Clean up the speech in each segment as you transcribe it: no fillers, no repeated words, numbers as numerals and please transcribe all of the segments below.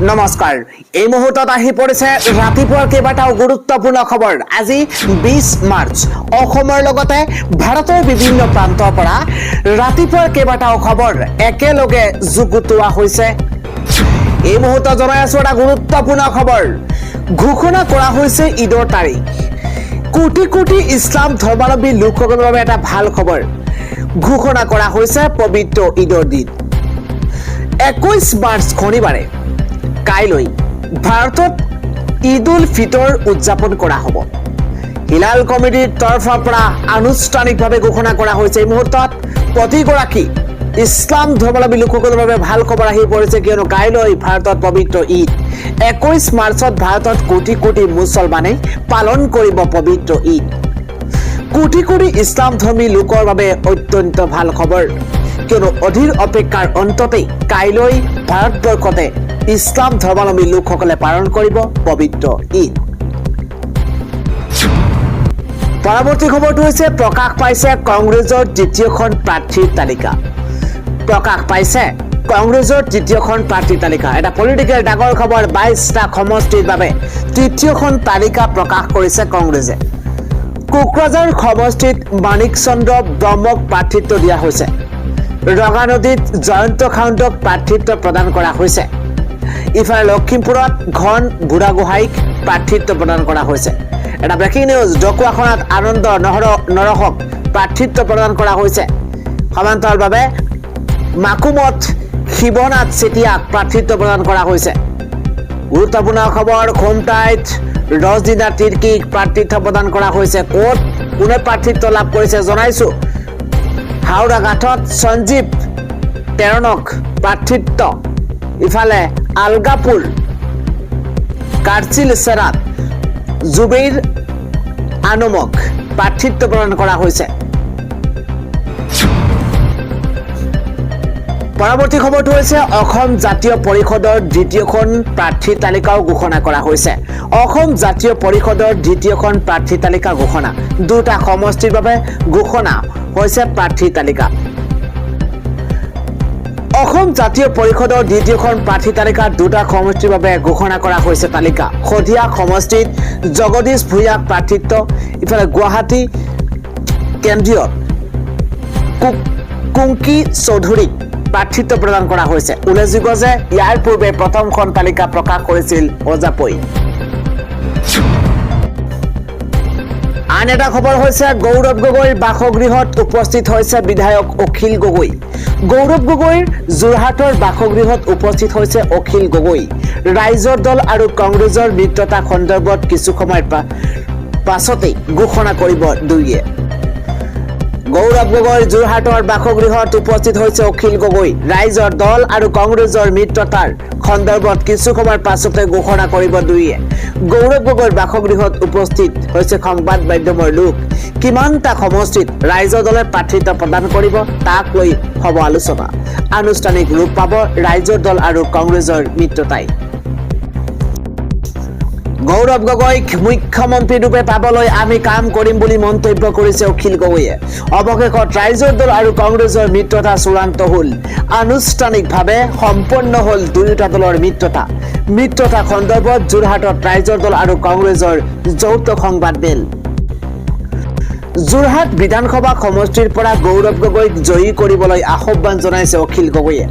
নমস্কাৰ এই মুহূৰ্তত আহি পৰিছে ৰাতিপুৱাৰ কেইবাটাও গুৰুত্বপূৰ্ণ খবৰ। আজি 20 মাৰ্চ অসমৰ লগতে ভাৰতৰ বিভিন্ন প্ৰান্তৰ পৰা ৰাতিপুৱাৰ কেইবাটাও খবৰ একেলগে যুগুতোৱা হৈছে। এই মুহূৰ্তত জনাই আছো এটা গুৰুত্বপূৰ্ণ খবৰ। ঘোষণা কৰা হৈছে ঈদৰ তাৰিখ। কোটি কোটি ইছলাম ধৰ্মাৱলম্বী লোকসকলৰ বাবে এটা ভাল খবৰ। ঘোষণা কৰা হৈছে পবিত্ৰ ঈদৰ দিন 21 মাৰ্চ শনিবাৰে কাইলৈ ভাৰতত ঈদ উল ফিতৰ উদযাপন কৰা হ'ব। হিলাল কমিটিৰ তৰফৰ পৰা আনুষ্ঠানিকভাৱে ঘোষণা কৰা হৈছে। এই মুহূৰ্তত প্ৰতিগৰাকী ইছলাম ধৰ্মাৱলম্বী লোকসকলৰ বাবে ভাল খবৰ আহি পৰিছে, কিয়নো কাইলৈ ভাৰতত পবিত্ৰ ঈদ 21 মাৰ্চত ভাৰতত কোটি কোটি মুছলমানে পালন কৰিব পবিত্ৰ ঈদ। কোটি কোটি ইছলাম ধৰ্মী লোকৰ বাবে অত্যন্ত ভাল খবৰ, কিয়নো অধীৰ অপেক্ষাৰ অন্ততেই কাইলৈ ভাৰতবৰ্ষতে ইছলাম ধৰ্মাৱলম্বী লোকসকলে পালন কৰিব পবিত্ৰ ঈদ। পৰৱৰ্তী খবৰটো হৈছে প্ৰকাশ পাইছে কংগ্ৰেছৰ দ্বিতীয়খন প্ৰাৰ্থীৰ তালিকা। প্ৰকাশ পাইছে কংগ্ৰেছৰ তৃতীয়খন প্ৰাৰ্থীৰ তালিকা। এটা পলিটিকেল ডাঙৰ খবৰ। 22টা সমষ্টিৰ বাবে তৃতীয়খন তালিকা প্ৰকাশ কৰিছে কংগ্ৰেছে। কোকৰাঝাৰ সমষ্টিত মানিক চন্দ্ৰ ব্ৰহ্মক প্ৰাৰ্থিত্ব দিয়া হৈছে। ৰঙানদীত জয়ন্ত খাউণ্ডক প্ৰাৰ্থিত্ব প্ৰদান কৰা হৈছে। ইফালে লখিমপুৰত ঘন বুঢ়াগোহাঁইক প্ৰাৰ্থিত্ব প্ৰদান কৰা হৈছে। এটা ব্ৰেকিং নিউজ। ঢকুৱাখনাত আনন্দ নৰহক প্ৰাৰ্থিত্ব প্ৰদান কৰা হৈছে। সমান্তৰালভাৱে মাকুমত শিৱনাথ চেতিয়াক প্ৰাৰ্থিত্ব প্ৰদান কৰা হৈছে। গুৰুত্বপূৰ্ণ খবৰ। খোমটাইত ৰজদিনা তিৰ্কীক প্ৰাৰ্থিত্ব প্ৰদান কৰা হৈছে। ক'ত কোনে প্ৰাৰ্থিত্ব লাভ কৰিছে জনাইছো। হাওৰাঘাটত সঞ্জীৱ তেৰণক প্ৰাৰ্থিত্ব। ইফালে আলগাপুৰ কাৰ্চিল চেৰাত জুবেইৰ আনমক প্ৰাৰ্থিত্ব প্ৰদান কৰা হৈছে। পৰৱৰ্তী খবৰটো হৈছে অসম জাতীয় পৰিষদৰ দ্বিতীয়খন প্ৰাৰ্থী তালিকাও ঘোষণা কৰা হৈছে। অসম জাতীয় পৰিষদৰ দ্বিতীয়খন প্ৰাৰ্থী তালিকা ঘোষণা। দুটা সমষ্টিৰ বাবে ঘোষণা হৈছে প্ৰাৰ্থী তালিকা। অসম জাতীয় পৰিষদৰ দ্বিতীয়খন প্ৰাৰ্থী তালিকা দুটা সমষ্টিৰ বাবে ঘোষণা কৰা হৈছে তালিকা। শদিয়া সমষ্টিত জগদীশ ভূঞাক প্ৰাৰ্থিত্ব। ইফালে গুৱাহাটী কেন্দ্ৰীয়ত কুংকি চৌধুৰীক প্ৰাৰ্থিত্ব প্ৰদান কৰা হৈছে। উল্লেখযোগ্য যে ইয়াৰ পূৰ্বে প্ৰথমখন তালিকা প্ৰকাশ কৰিছিল অজাপই। আন এটা খবৰ হৈছে গৌৰৱ গগৈৰ বাসগৃহত উপস্থিত হৈছে বিধায়ক অখিল গগৈ। গৌৰৱ গগৈৰ যোৰহাটৰ বাসগৃহত উপস্থিত হৈছে অখিল গগৈ। ৰাইজৰ দল আৰু কংগ্ৰেছৰ মিত্ৰতা সন্দৰ্ভত কিছু সময়ৰ পাছতেই ঘোষণা কৰিব দুয়ে। গৌৰৱ গগৈৰ যোৰহাটৰ বাসগৃহত উপস্থিত হৈছে অখিল গগৈ। ৰাইজৰ দল আৰু কংগ্ৰেছৰ মিত্ৰতাৰ সন্দৰ্ভত কিছু সময়ৰ পাছতে ঘোষণা কৰিব দুয়ে। গৌৰৱ গগৈৰ বাসগৃহত উপস্থিত হৈছে সংবাদ মাধ্যমৰ লোক। কিমানটা সমষ্টিত ৰাইজৰ দলে প্ৰাৰ্থিত্ব প্ৰদান কৰিব তাক লৈ হ'ব আলোচনা। আনুষ্ঠানিক ৰূপ পাব ৰাইজৰ দল আৰু কংগ্ৰেছৰ মিত্ৰতাই। গৌৰৱ গগৈক মুখ্যমন্ত্ৰী ৰূপে পাবলৈ আমি কাম কৰিম বুলি মন্তব্য কৰিছে অখিল গগৈয়ে। অৱশেষত ৰাইজৰ দল আৰু কংগ্ৰেছৰ মিত্ৰতা চূড়ান্ত হ'ল। আনুষ্ঠানিকভাৱে সম্পন্ন হ'ল দুয়োটা দলৰ মিত্ৰতা সন্দৰ্ভত যোৰহাটত ৰাইজৰ দল আৰু কংগ্ৰেছৰ যৌথ সংবাদমেল। যোৰহাট বিধানসভা সমষ্টিৰ পৰা গৌৰৱ গগৈক জয়ী কৰিবলৈ আহ্বান জনাইছে অখিল গগৈয়ে।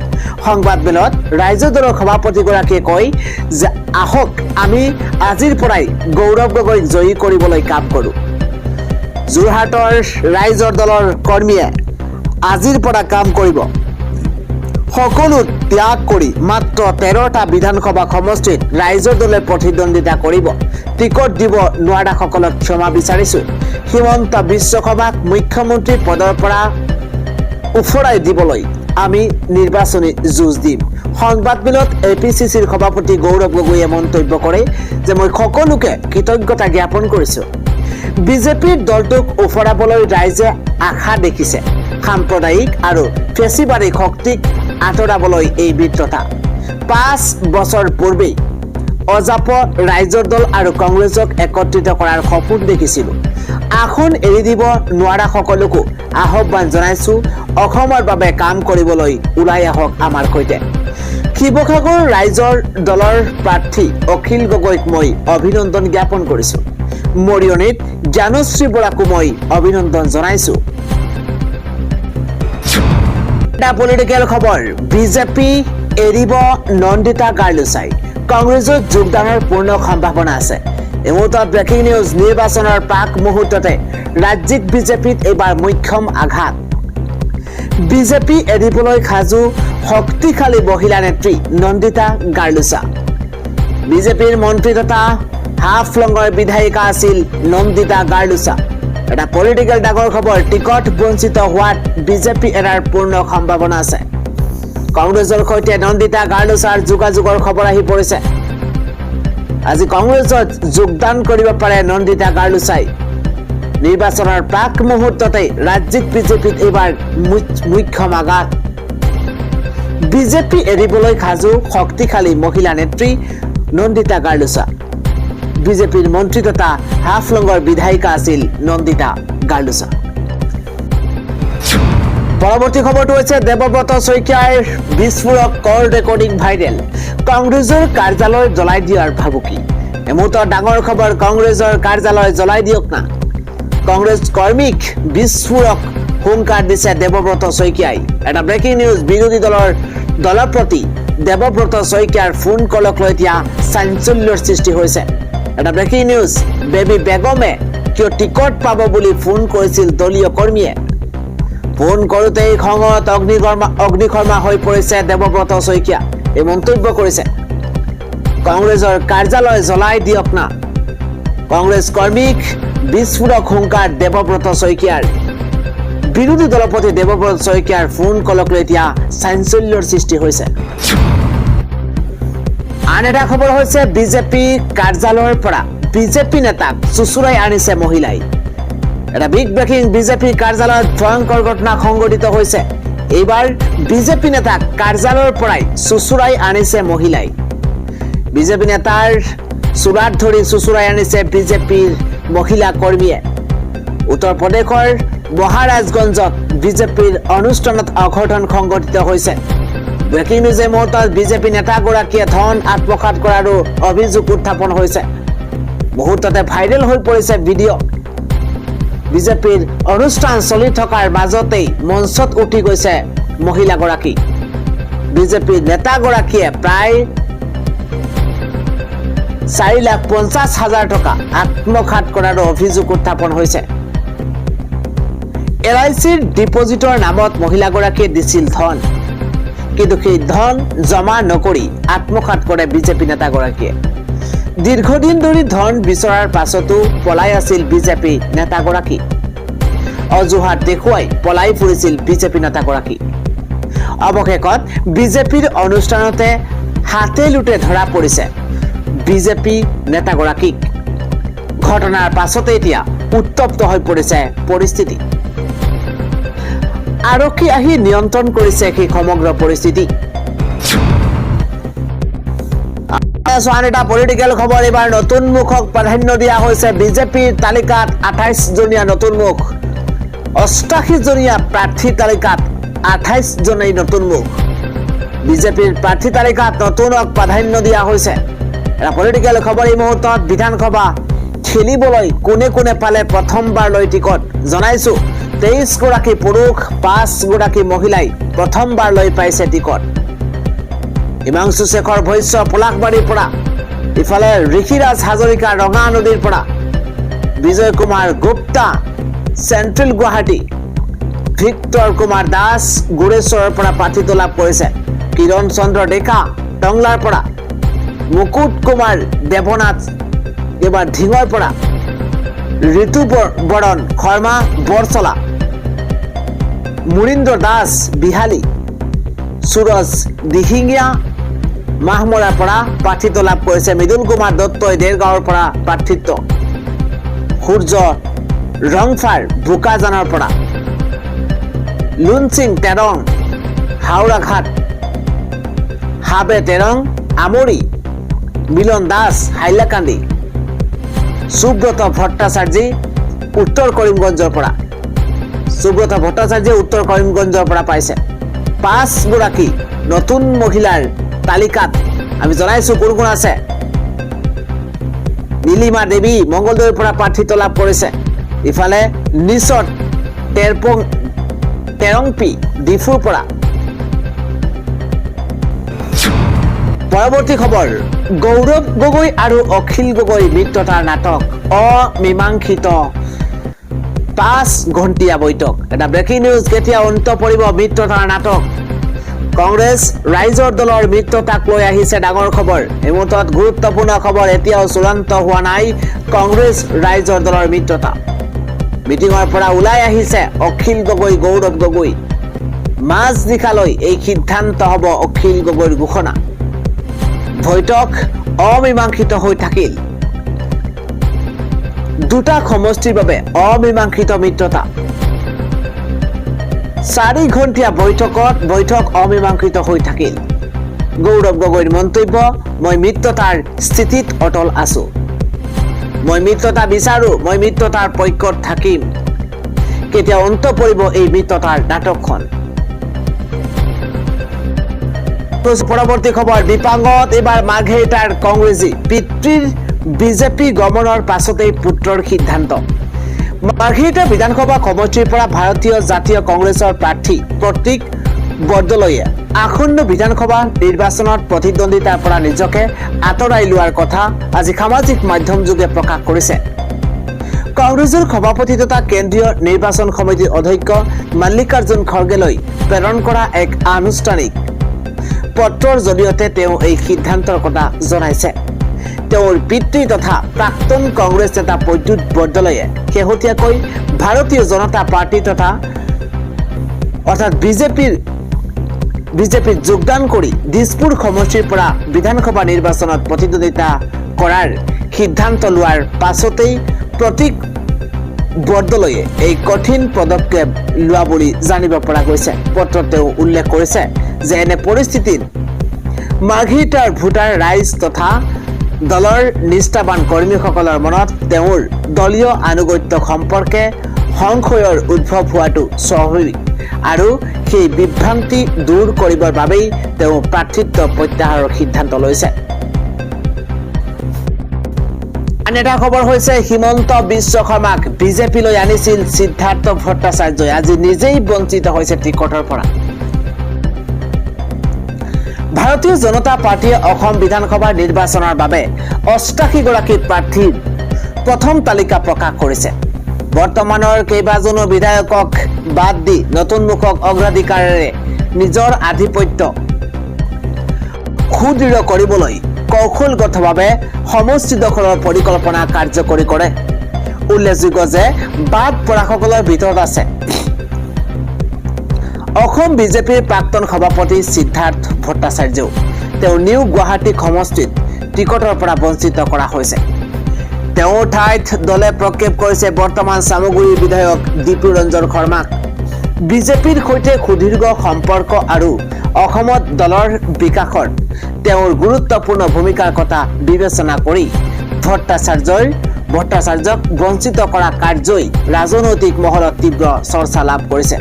সংবাদমেলত ৰাইজৰ দলৰ সভাপতিগৰাকীয়ে কয় যে আহক আমি আজিৰ পৰাই গৌৰৱ গগৈক জয়ী কৰিবলৈ কাম কৰোঁ। যোৰহাটৰ ৰাইজৰ দলৰ কৰ্মীয়ে আজিৰ পৰা কাম কৰিব। সকলো ত্যাগ কৰি মাত্ৰ 13টা বিধানসভা সমষ্টিত ৰাইজৰ দলে প্ৰতিদ্বন্দ্বিতা কৰিব। টিকট দিব নোৱাৰাসকলক ক্ষমা বিচাৰিছোঁ। হিমন্ত বিশ্ব শৰ্মাক মুখ্যমন্ত্ৰী পদৰ পৰা উফৰাই দিবলৈ আমি নিৰ্বাচনী যুঁজ দিম। সংবাদমেলত APCCৰ সভাপতি গৌৰৱ গগৈয়ে মন্তব্য কৰে যে মই সকলোকে কৃতজ্ঞতা জ্ঞাপন কৰিছোঁ। বিজেপিৰ দলটোক উফৰাবলৈ ৰাইজে আশা দেখিছে। সাম্প্ৰদায়িক আৰু ফেচিবাদী শক্তিক আঁতৰাবলৈ এই মিত্ৰতা। 5 বছৰ পূৰ্বেই অজাপ ৰাইজৰ দল আৰু কংগ্ৰেছক একত্ৰিত কৰাৰ সপোন দেখিছিলোঁ। আসন এৰি দিব নোৱাৰা সকলকো আহ্বান জনাইছোঁ অসমৰ বাবে কাম কৰিবলৈ ওলাই আহক আমাৰ সৈতে। শিৱসাগৰ ৰাইজৰ দলৰ প্ৰাৰ্থী অখিল গগৈক মই অভিনন্দন জ্ঞাপন কৰিছোঁ। মৰিয়নিত জ্ঞানশ্ৰী বৰাকো মই অভিনন্দন জনাইছোঁ। এটা পলিটিকেল খবৰ, বিজেপি এৰিব নন্দিতা গাৰ্লুচাই, কংগ্ৰেছত যোগদানৰ পূৰ্ণ সম্ভাৱনা আছে। এই মুহূৰ্তত ব্ৰেকিং নিউজ, নিৰ্বাচনৰ প্ৰাক মুহূৰ্ততে ৰাজ্যিক বিজেপিত এইবাৰ মুখ্যম আঘাত। বিজেপি এৰিবলৈ সাজু শক্তিশালী মহিলা নেত্ৰী নন্দিতা গাৰ্লুচা। বিজেপিৰ মন্ত্ৰী তথা হাফলঙৰ বিধায়িকা আছিল নন্দিতা গাৰ্লুচা। এটা পলিটিকেল ডাঙৰ খবৰ, টিকট বঞ্চিত হোৱাত বিজেপি এৰাৰ পূৰ্ণ সম্ভাৱনা আছে। কংগ্ৰেছৰ সৈতে নন্দিতা গাৰ্লুচাৰ যোগাযোগৰ খবৰ আহি পৰিছে। আজি কংগ্ৰেছত যোগদান কৰিব পাৰে নন্দিতা গাৰ্লুচাই। নিৰ্বাচনৰ প্ৰাক মুহূৰ্ততে ৰাজ্যিক বিজেপিত এইবাৰ মুখ্যম আঘাত। বিজেপি এৰিবলৈ সাজু শক্তিশালী মহিলা নেত্ৰী নন্দিতা গাৰ্লুচা। বিজেপিৰ মন্ত্ৰী তথা হাফলঙৰ বিধায়িকা আছিল নন্দিতা গাৰ্লুচা। পৰৱৰ্তী খবৰটো হৈছে দেৱব্ৰত শইকীয়াৰ বিস্ফোৰক কল ৰেকৰ্ডিং ভাইৰেল, কংগ্ৰেছৰ কাৰ্যালয় জ্বলাই দিয়াৰ ভাবুকি। এই মুহূৰ্তৰ ডাঙৰ খবৰ, কংগ্ৰেছৰ কাৰ্যালয় জ্বলাই দিয়ক না। কংগ্ৰেছ কৰ্মীক বিস্ফোৰক হুংকাৰ দিছে দেৱব্ৰত শইকীয়াই। এটা ব্ৰেকিং নিউজ, বিৰোধী দলৰ প্ৰতি দেৱব্ৰত শইকীয়াৰ ফোন কলক লৈ এতিয়া চাঞ্চল্যৰ সৃষ্টি হৈছে। এটা ব্ৰেকিং নিউজ, বেবী বেগমে কিয় টিকট পাব বুলি ফোন কৰিছিল দলীয় কৰ্মীয়ে। ফোন কৰোঁতেই খঙত অগ্নিশৰ্মা হৈ পৰিছে দেৱব্ৰত শইকীয়া। এই মন্তব্য কৰিছে, কংগ্ৰেছৰ কাৰ্যালয় জ্বলাই দিয়ক না। কংগ্ৰেছ কৰ্মীক বিস্ফোৰক হুংকাৰ দেৱব্ৰত শইকীয়াৰ। বিৰোধী দলৰ প্ৰতি দেৱব্ৰত শইকীয়াৰ ফোন কলক লৈ এতিয়া চাঞ্চল্যৰ সৃষ্টি হৈছে। আন এটা খবৰ হৈছে, বিজেপি কাৰ্যালয়ৰ পৰা বিজেপি নেতাক চুচুৰাই আনিছে মহিলাই। এটা বিগ ব্ৰেকিং, বিজেপি কাৰ্যালয়ত ভয়ংকৰ ঘটনা সংঘটিত হৈছে। এইবাৰ বিজেপি নেতাক কাৰ্যালয়ৰ পৰাই চুচুৰাই আনিছে মহিলাই। বিজেপি নেতাৰ চুলাত ধৰি চুচুৰাই আনিছে বিজেপিৰ মহিলা কৰ্মীয়ে। উত্তৰ প্ৰদেশৰ মহাৰাজগঞ্জত বিজেপিৰ অনুষ্ঠানত অঘটন সংঘটিত হৈছে। ব্ৰেকিং নিউজে মুহূৰ্তত বিজেপি নেতাগৰাকীয়ে ধন আত্মসাৎ কৰাৰো অভিযোগ উত্থাপন হৈছে। মুহূৰ্ততে ভাইৰেল হৈ পৰিছে ভিডিঅ'। বিজেপিৰ অনুষ্ঠান চলি থকাৰ মাজতেই মঞ্চত উঠি গৈছে মহিলাগৰাকী। বিজেপিৰ নেতাগৰাকীয়ে প্ৰায় 4,50,000 টকা আত্মসাৎ কৰাৰো অভিযোগ উত্থাপন হৈছে। LICৰ ডিপজিটৰ নামত মহিলাগৰাকীয়ে দিছিল ধন, কিন্তু সেই ধন জমা নকৰি আত্মসাৎ কৰে বিজেপি নেতাগৰাকীয়ে। দীৰ্ঘদিন ধৰি ধন বিচৰাৰ পাছতো পলাই আছিল বিজেপি নেতাগৰাকী। অজুহাত দেখুৱাই পলাই ফুৰিছিল বিজেপি নেতাগৰাকী। অৱশেষত বিজেপিৰ অনুষ্ঠানতে হাতে লোটে ধৰা পৰিছে বিজেপি নেতাগৰাকীক। ঘটনাৰ পাছতে এতিয়া উত্তপ্ত হৈ পৰিছে পৰিস্থিতি। আৰক্ষী আহি নিয়ন্ত্ৰণ কৰিছে সেই সমগ্ৰ পৰিস্থিতি। আন এটা পলিটিকেল খবৰ, এইবাৰ নতুন মুখক প্ৰাধান্য দিয়া হৈছে। বিজেপিৰ তালিকাত 28 জনীয়া নতুন মুখ, 88 জনীয়া প্ৰাৰ্থী তালিকাত 28 জনেই নতুন মুখ। বিজেপিৰ প্ৰাৰ্থী তালিকাত নতুনক প্ৰাধান্য দিয়া হৈছে। এটা পলিটিকেল খবৰ, এই মুহূৰ্তত বিধানসভা খেলিবলৈ কোনে কোনে পালে প্ৰথমবাৰলৈ টিকট জনাইছো। 23 গৰাকী পুৰুষ, 5 গৰাকী মহিলাই প্ৰথমবাৰলৈ পাইছে টিকট। হিমাংশু শেখৰ ভৈশ্য পলাশবাৰীৰ পৰা, ইফালে ঋষিৰাজ হাজৰিকা ৰঙা নদীৰ পৰা, বিজয় কুমাৰ গুপ্তা চেণ্ট্ৰেল গুৱাহাটী, ভিক্টৰ কুমাৰ দাস গুৰেশ্বৰৰ পৰা প্ৰাৰ্থিত্ব লাভ কৰিছে। কিৰণ চন্দ্ৰ ডেকা টংলাৰ পৰা, মুকুট কুমাৰ দেৱনাথ এইবাৰ ধিঙৰ পৰা, ঋতু বৰণ শৰ্মা বৰচলা, মুৰীন্দ্ৰ দাস বিহালী, সুৰজ দিহিঙীয়া মাহমৰাৰ পৰা প্ৰাৰ্থিত্ব লাভ কৰিছে। মৃদুল কুমাৰ দত্তই দেৰগাঁৱৰ পৰা প্ৰাৰ্থিত্ব, সূৰ্য ৰংফাৰ বোকাজানৰ পৰা, লুন সিং তেৰং হাওৰাঘাট, হাবে তেৰং আমৰি, মিলন দাস হাইলাকান্দি, সুব্ৰত ভট্টাচাৰ্যী উত্তৰ কৰিমগঞ্জৰ পৰা, সুব্ৰত ভট্টাচাৰ্যীয়ে উত্তৰ কৰিমগঞ্জৰ পৰা পাইছে। 5 গৰাকী নতুন মহিলাৰ তালিকাত আমি জনাইছো কোন কোন আছে নীলিমা দেৱী মংগলদৈৰ পৰা প্ৰাৰ্থিত্ব লাভ কৰিছে ইফালে নিচত তেৰংপি ডিফুৰ পৰা পৰৱৰ্তী খবৰ গৌৰৱ গগৈ আৰু অখিল গগৈ মিত্ৰতাৰ নাটক অমীমাংসিত 5 ঘণ্টীয়া বৈঠক এটা ব্ৰেকিং নিউজ কেতিয়া অন্ত পৰিব মিত্ৰতাৰ নাটক কংগ্ৰেছ ৰাইজৰ দলৰ মিত্ৰতাক লৈ আহিছে ডাঙৰ খবৰ এই মুহূৰ্তত গুৰুত্বপূৰ্ণ খবৰ এতিয়াও চূড়ান্ত হোৱা নাই কংগ্ৰেছ ৰাইজৰ দলৰ মিত্ৰতা মিটিঙৰ পৰা ওলাই আহিছে অখিল গগৈ গৌৰৱ গগৈ মাজ নিশালৈ এই সিদ্ধান্ত হ'ব অখিল গগৈৰ ঘোষণা বৈঠক অমীমাংসিত হৈ থাকিল দুটা সমষ্টিৰ বাবে অমীমাংসিত মিত্ৰতা 4 ঘণ্টীয়া বৈঠক অমীমাংসিত হৈ থাকিল গৌৰৱ গগৈৰ মন্তব্য মই মিত্ৰতাৰ স্থিতিত অটল আছো মই মিত্ৰতা বিচাৰো মই মিত্ৰতাৰ পক্ষত থাকিম কেতিয়া অন্ত পৰিব এই মিত্ৰতাৰ নাটকখন পৰৱৰ্তী খবৰ বিপাঙত এবাৰ মাৰ্ঘেৰিটাৰ কংগ্ৰেছী পিতৃৰ বিজেপি গমনৰ পাছতেই পুত্ৰৰ সিদ্ধান্ত মাৰ্ঘেৰিটা বিধানসভা সমষ্টিৰ পৰা ভাৰতীয় জাতীয় কংগ্ৰেছৰ প্ৰাৰ্থী প্ৰতীক বৰদলৈয়ে আসন্ন বিধানসভা নিৰ্বাচনত প্ৰতিদ্বন্দ্বিতাৰ পৰা নিজকে আঁতৰাই লোৱাৰ কথা আজি সামাজিক মাধ্যম যোগে প্ৰকাশ কৰিছে কংগ্ৰেছৰ সভাপতি তথা কেন্দ্ৰীয় নিৰ্বাচন সমিতিৰ অধ্যক্ষ মল্লিকাৰ্জুন খৰ্গেলৈ প্ৰেৰণ কৰা এক আনুষ্ঠানিক পত্ৰৰ জৰিয়তে তেওঁ এই সিদ্ধান্তৰ কথা জনাইছে তেওঁৰ পিতৃ তথা প্ৰাক্তন কংগ্ৰেছ নেতা প্ৰদ্যুৎ বৰদলৈয়ে শেহতীয়াকৈ ভাৰতীয় জনতা পাৰ্টি তথা অৰ্থাৎ বিজেপিত যোগদান কৰি দিছপুৰ সমষ্টিৰ পৰা বিধানসভা নিৰ্বাচনত প্ৰতিদ্বন্দ্বিতা কৰাৰ সিদ্ধান্ত লোৱাৰ পাছতেই প্ৰতীক বৰদলৈয়ে এই কঠিন পদক্ষেপ লোৱা বুলি জানিব পৰা গৈছে পত্ৰত তেওঁ উল্লেখ কৰিছে যে এনে পৰিস্থিতিত মাৰ্ঘেৰিটাৰ ভোটাৰ ৰাইজ তথা দলৰ নিষ্ঠাবান কৰ্মীসকলৰ মনত তেওঁৰ দলীয় আনুগত্য সম্পৰ্কে সংশয়ৰ উদ্ভৱ হোৱাটো স্বাভাৱিক আৰু সেই বিভ্ৰান্তি দূৰ কৰিবৰ বাবেই তেওঁ প্ৰাৰ্থিত্ব প্ৰত্যাহাৰৰ সিদ্ধান্ত লৈছে আন এটা খবৰ হৈছে হিমন্ত বিশ্ব শৰ্মাক বিজেপিলৈ আনিছিল সিদ্ধাৰ্থ ভট্টাচাৰ্যই আজি নিজেই বঞ্চিত হৈছে টিকটৰ পৰা ভাৰতীয় জনতা পাৰ্টিয়ে অসম বিধানসভা নিৰ্বাচনৰ বাবে 88 গৰাকী প্ৰাৰ্থীৰ প্ৰথম তালিকা প্ৰকাশ কৰিছে বৰ্তমানৰ কেইবাজনো বিধায়কক বাদ দি নতুন মুখক অগ্ৰাধিকাৰেৰে নিজৰ আধিপত্য সুদৃঢ় কৰিবলৈ কৌশলগতভাৱে সমষ্টি দখলৰ পৰিকল্পনা কাৰ্যকৰী কৰে উল্লেখযোগ্য যে বাদ পৰাসকলৰ ভিতৰত আছে অসম বিজেপিৰ প্ৰাক্তন সভাপতি সিদ্ধাৰ্থ ভট্টাচাৰ্য তেওঁ নিউ গুৱাহাটী সমষ্টিত টিকটৰ পৰা বঞ্চিত কৰা হৈছে তেওঁৰ ঠাইত দলে প্ৰক্ষেপ কৰিছে বৰ্তমান সামগুৰিৰ বিধায়ক দীপু ৰঞ্জন শৰ্মাক বিজেপিৰ সৈতে সুদীৰ্ঘ সম্পৰ্ক আৰু অসমত দলৰ বিকাশত তেওঁৰ গুৰুত্বপূৰ্ণ ভূমিকাৰ কথা বিবেচনা কৰি ভট্টাচাৰ্যক বঞ্চিত কৰা কাৰ্যই ৰাজনৈতিক মহলত তীব্ৰ চৰ্চা লাভ কৰিছে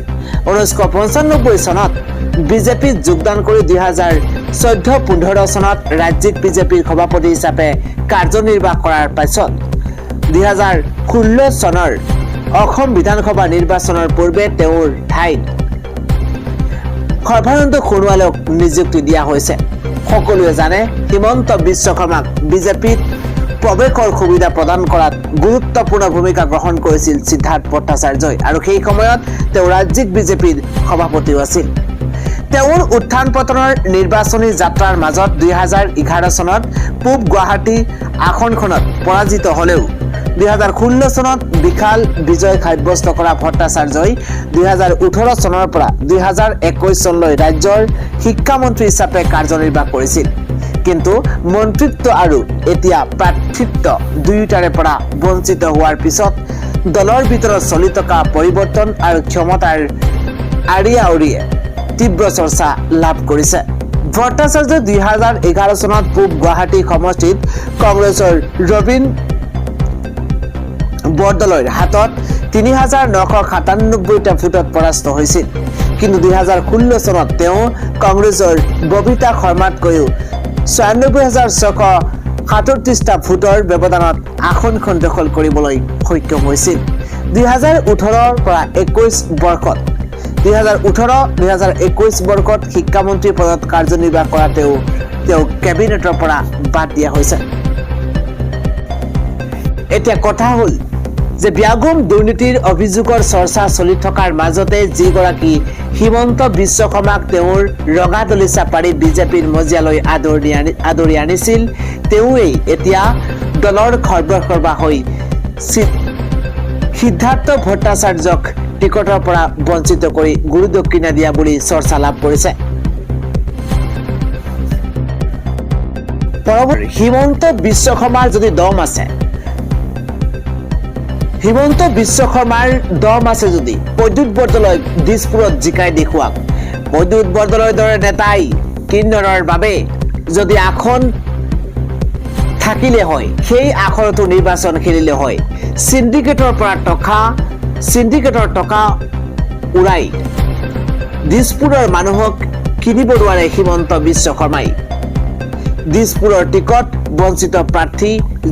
1995 চনত বিজেপিত যোগদান কৰি 2014-15 চনত ৰাজ্যিক বিজেপিৰ সভাপতি হিচাপে কাৰ্যনিৰ্বাহ কৰাৰ পাছত 2016 চনৰ অসম বিধানসভা নিৰ্বাচনৰ পূৰ্বে তেওঁৰ ঠাইত সৰ্বানন্দ সোণোৱালক নিযুক্তি দিয়া হৈছে সকলোৱে জানে হিমন্ত বিশ্ব শৰ্মাক বিজেপিত প্ৰৱেশৰ সুবিধা প্ৰদান কৰাত গুৰুত্বপূৰ্ণ ভূমিকা গ্ৰহণ কৰিছিল সিদ্ধাৰ্থ ভট্টাচাৰ্যই আৰু সেই সময়ত তেওঁ ৰাজ্যিক বিজেপিৰ সভাপতিও আছিল তেওঁৰ উত্থান পতনৰ নিৰ্বাচনী যাত্ৰাৰ মাজত 2011 চনত পূব গুৱাহাটী আসনখনত পৰাজিত হলেও 2016 চনত বিশাল বিজয় সাব্যস্ত কৰা ভট্টাচাৰ্যই 2018 চনৰ পৰা 2021 চনলৈ ৰাজ্যৰ শিক্ষামন্ত্ৰী হিচাপে কাৰ্যনিৰ্বাহ কৰিছিল কিন্তু মন্ত্ৰিত্ব আৰু এতিয়া প্ৰাৰ্থিত্ব দুয়োটাৰে পৰা বঞ্চিত হোৱাৰ পিছত দলৰ ভিতৰত চলি থকা পৰিৱৰ্তন আৰু ক্ষমতাৰ আৰিয়ে তীব্ৰ চৰ্চা লাভ কৰিছে ভট্টাচাৰ্য 2011 চনত পূব গুৱাহাটী সমষ্টিত কংগ্ৰেছৰ ৰবীন বৰদলৈৰ হাতত 3997টা ভোটত পৰাস্ত হৈছিল কিন্তু 2016 চনত তেওঁ কংগ্ৰেছৰ ববিতা শৰ্মাতকৈও 96,637টা ভোটৰ ব্যৱধানত আসনখন দখল কৰিবলৈ সক্ষম হৈছিল। 2018 পৰা 21 বৰ্ষত 2018-2021 বৰ্ষত শিক্ষামন্ত্ৰী পদত কাৰ্যনিৰ্বাহ কৰা তেওঁ কেবিনেটৰ পৰা বাদ দিয়া হৈছে। এতিয়া কথা হ'ল যে ব্যাগম দুৰ্নীতিৰ অভিযোগৰ চৰ্চা চলি থকাৰ মাজতে যিগৰাকী হিমন্ত বিশ্ব শৰ্মাক তেওঁৰ ৰঙা দলিচা পাৰি বিজেপিৰ মজিয়ালৈ আদৰি আনিছিল তেওঁৱেই এতিয়া দলৰ খৰ্বসৰ্বা হৈ সিদ্ধাৰ্থ ভট্টাচাৰ্যক টিকটৰ পৰা বঞ্চিত কৰি গুৰুদক্ষিণা দিয়া বুলি চৰ্চা লাভ কৰিছে। হিমন্ত বিশ্ব শৰ্মাৰ যদি দম আছে, হিমন্ত বিশ্ব শৰ্মাৰ দম আছে যদি প্ৰদ্যুৎ বৰদলৈক দিছপুৰত জিকাই দেখুৱাক, প্ৰদ্যুৎ বৰদলৈৰ দৰে নেতাই কিন্নৰৰ বাবে যদি আসন থাকিলে হয়, সেই আসনতো নিৰ্বাচন খেলিলে হয়, চিণ্ডিকেটৰ টকা উৰাই দিছপুৰৰ মানুহক কিনিব নোৱাৰে হিমন্ত বিশ্ব শৰ্মাই। দিছপুৰৰ টিকট বঞ্চিত প্ৰাৰ্থী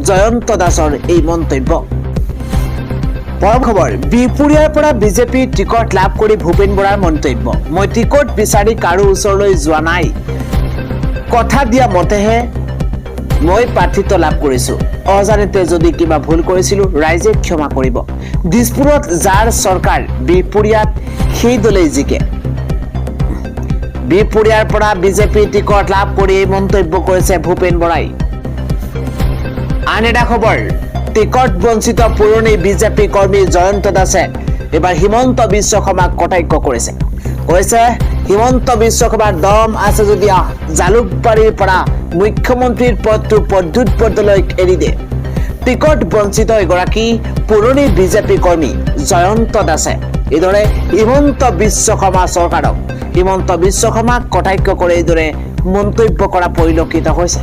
জয়ন্ত দাসৰ এই মন্তব্য। পৰম খবৰ, বিহপুৰীয়াৰ পৰা বিজেপি টিকট লাভ কৰি ভূপেন বৰাৰ মন্তব্য। মই টিকট বিচাৰি কাৰো ওচৰলৈ যোৱা নাই, কথা দিয়া মতেহে মই প্ৰাৰ্থিত্ব লাভ কৰিছো। অজানিতে যদি কিবা ভুল কৰিছিলো ৰাইজে ক্ষমা কৰিব। দিছপুৰত যাৰ চৰকাৰ বিহপুৰীয়াত সেই দলেই জিকে। বিহপুৰীয়াৰ পৰা বিজেপি টিকট লাভ কৰি এই মন্তব্য কৰিছে ভূপেন বৰাই। আন এটা খবৰ, টিকট বঞ্চিত পুৰণি বিজেপি কৰ্মী জয়ন্ত দাসে এবাৰ হিমন্ত বিশ্ব শৰ্মাক কটাক্ষ কৰিছে। কৈছে হিমন্ত বিশ্ব শৰ্মাৰ দম আছে যদি জালুকবাৰীৰ পৰা মুখ্যমন্ত্ৰীৰ পদটো প্ৰদ্যুৎ বৰদলৈক এৰি দে। টিকট বঞ্চিত এগৰাকী পুৰণি বিজেপি কৰ্মী জয়ন্ত দাসে এইদৰে হিমন্ত বিশ্ব শৰ্মা চৰকাৰক হিমন্ত বিশ্ব শৰ্মাক কটাক্ষ কৰি এইদৰে মন্তব্য কৰা পৰিলক্ষিত হৈছে।